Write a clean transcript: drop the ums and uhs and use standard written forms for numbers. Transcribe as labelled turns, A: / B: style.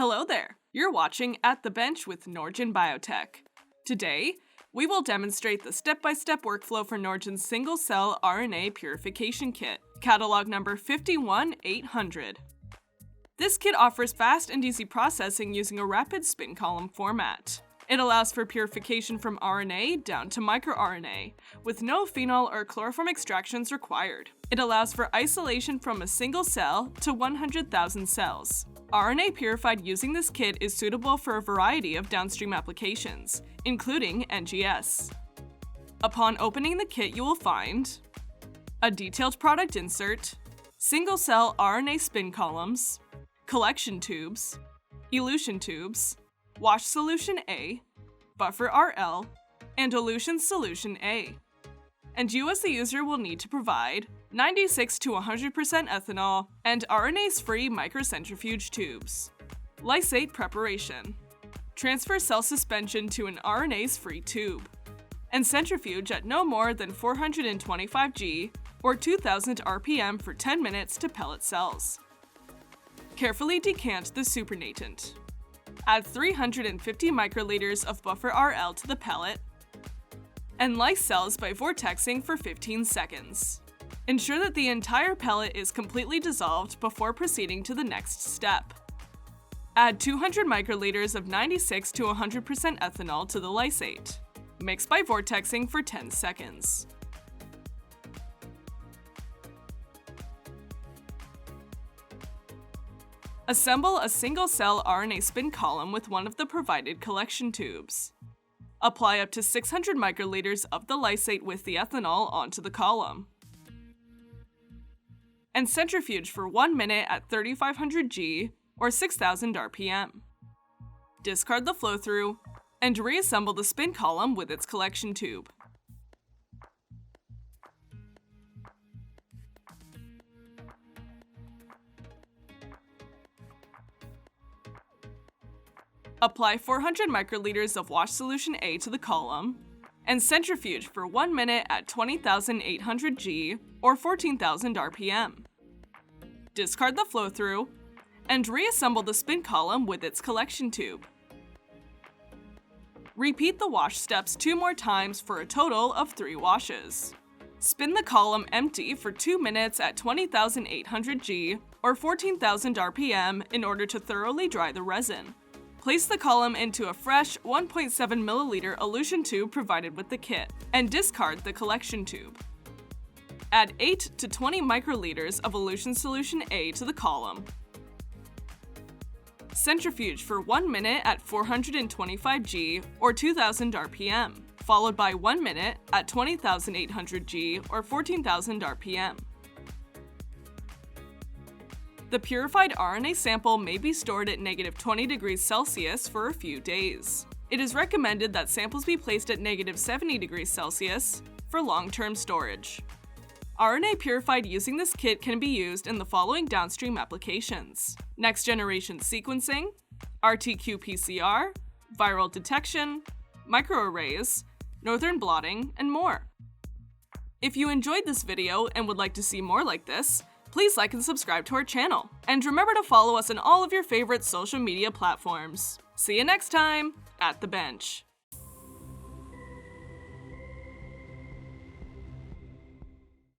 A: Hello there! You're watching At the Bench with Norgine Biotech. Today, we will demonstrate the step-by-step workflow for Norgine's single-cell RNA purification kit, catalog number 51800. This kit offers fast and easy processing using a rapid spin column format. It allows for purification from RNA down to microRNA, with no phenol or chloroform extractions required. It allows for isolation from a single cell to 100,000 cells. RNA purified using this kit is suitable for a variety of downstream applications, including NGS. Upon opening the kit, you will find a detailed product insert, single-cell RNA spin columns, collection tubes, elution tubes, wash solution A, buffer RL, and elution solution A. And you as the user will need to provide 96 to 100% ethanol and RNase-free microcentrifuge tubes. Lysate Preparation. Transfer cell suspension to an RNase-free tube. And centrifuge at no more than 425 G or 2000 RPM for 10 minutes to pellet cells. Carefully decant the supernatant. Add 350 microliters of buffer RL to the pellet, and lyse cells by vortexing for 15 seconds. Ensure that the entire pellet is completely dissolved before proceeding to the next step. Add 200 microliters of 96 to 100% ethanol to the lysate. Mix by vortexing for 10 seconds. Assemble a single-cell RNA spin column with one of the provided collection tubes. Apply up to 600 microliters of the lysate with the ethanol onto the column. And centrifuge for 1 minute at 3500 G or 6000 RPM. Discard the flow-through and reassemble the spin column with its collection tube. Apply 400 microliters of wash solution A to the column, and centrifuge for 1 minute at 20,800 G or 14,000 RPM. Discard the flow-through, and reassemble the spin column with its collection tube. Repeat the wash steps 2 more times for a total of 3 washes. Spin the column empty for 2 minutes at 20,800 G or 14,000 RPM in order to thoroughly dry the resin. Place the column into a fresh 1.7 milliliter elution tube provided with the kit, and discard the collection tube. Add 8 to 20 microliters of elution solution A to the column. Centrifuge for 1 minute at 425 G or 2000 RPM, followed by 1 minute at 20,800 G or 14,000 RPM. The purified RNA sample may be stored at -20 degrees Celsius for a few days. It is recommended that samples be placed at -70 degrees Celsius for long-term storage. RNA purified using this kit can be used in the following downstream applications: next-generation sequencing, RT-qPCR, viral detection, microarrays, northern blotting, and more. If you enjoyed this video and would like to see more like this, please like and subscribe to our channel, and remember to follow us on all of your favorite social media platforms. See you next time, at the bench.